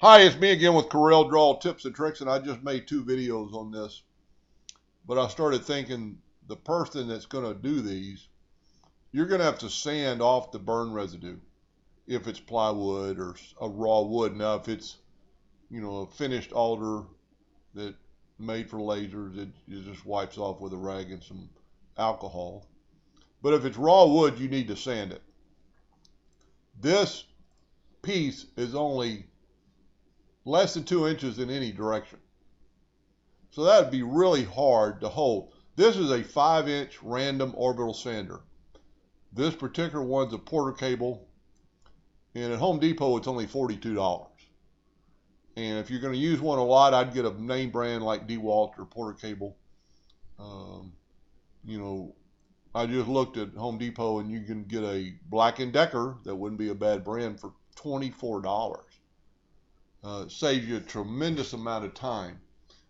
Hi, it's me again with Corel Draw Tips and Tricks, and I just made 2 videos on this. But I started thinking the person that's going to do these, you're going to have to sand off the burn residue if it's plywood or a raw wood. Now, if it's, a finished alder that made for lasers, it just wipes off with a rag and some alcohol. But if it's raw wood, you need to sand it. This piece is only less than 2 inches in any direction. So that would be really hard to hold. This is a 5-inch random orbital sander. This particular one's a Porter cable, and at Home Depot it's only $42. And if you're going to use one a lot, I'd get a name brand like DeWalt or Porter cable. I just looked at Home Depot, and you can get a Black & Decker that wouldn't be a bad brand for $24. It saves you a tremendous amount of time.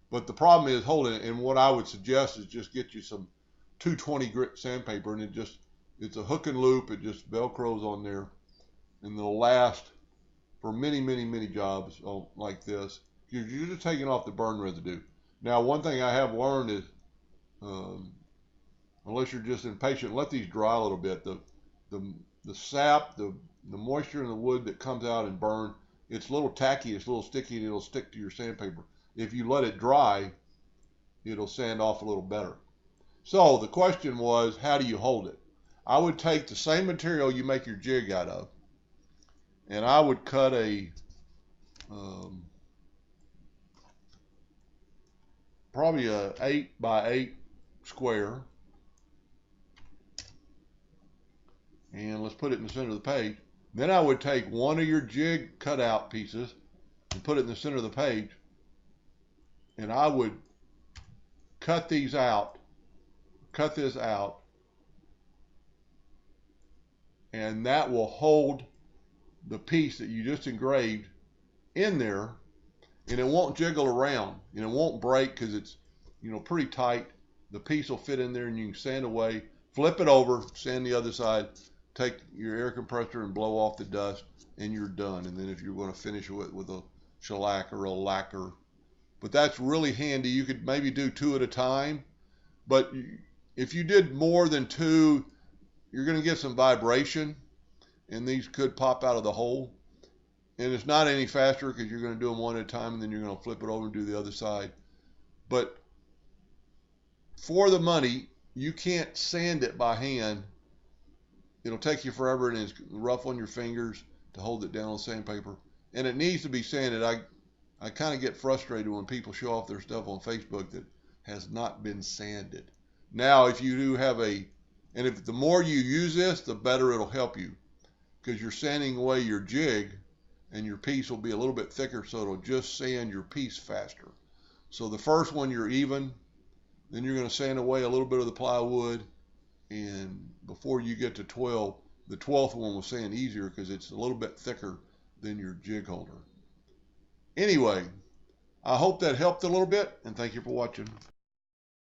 But the problem is holding it, and what I would suggest is just get you some 220 grit sandpaper, and it's a hook and loop. It just velcros on there, and it'll last for many, many, many jobs like this. You're just taking off the burn residue. Now, one thing I have learned is, unless you're just impatient, let these dry a little bit. The sap, the moisture in the wood that comes out and burn, it's a little tacky, it's a little sticky, and it'll stick to your sandpaper. If you let it dry, it'll sand off a little better. So the question was, how do you hold it? I would take the same material you make your jig out of, and I would cut a probably a 8 by 8 square, and let's put it in the center of the page. Then I would take one of your jig cutout pieces and put it in the center of the page, and I would cut this out, and that will hold the piece that you just engraved in there, and it won't jiggle around, and it won't break because it's, pretty tight. The piece will fit in there, and you can sand away, flip it over, sand the other side, take your air compressor and blow off the dust, and you're done. And then if you're going to finish it with a shellac or a lacquer, but that's really handy. You could maybe do 2 at a time, but if you did more than 2, you're going to get some vibration, and these could pop out of the hole. And it's not any faster because you're going to do them 1 at a time, and then you're going to flip it over and do the other side. But for the money, you can't sand it by hand. It'll take you forever, and it's rough on your fingers to hold it down on sandpaper. And it needs to be sanded. I kind of get frustrated when people show off their stuff on Facebook that has not been sanded. Now, if you do have if the more you use this, the better it'll help you, because you're sanding away your jig, and your piece will be a little bit thicker, so it'll just sand your piece faster. So the first one you're even, then you're going to sand away a little bit of the plywood, and before you get to 12, the 12th one will sand easier because it's a little bit thicker than your jig holder. Anyway, I hope that helped a little bit, and thank you for watching.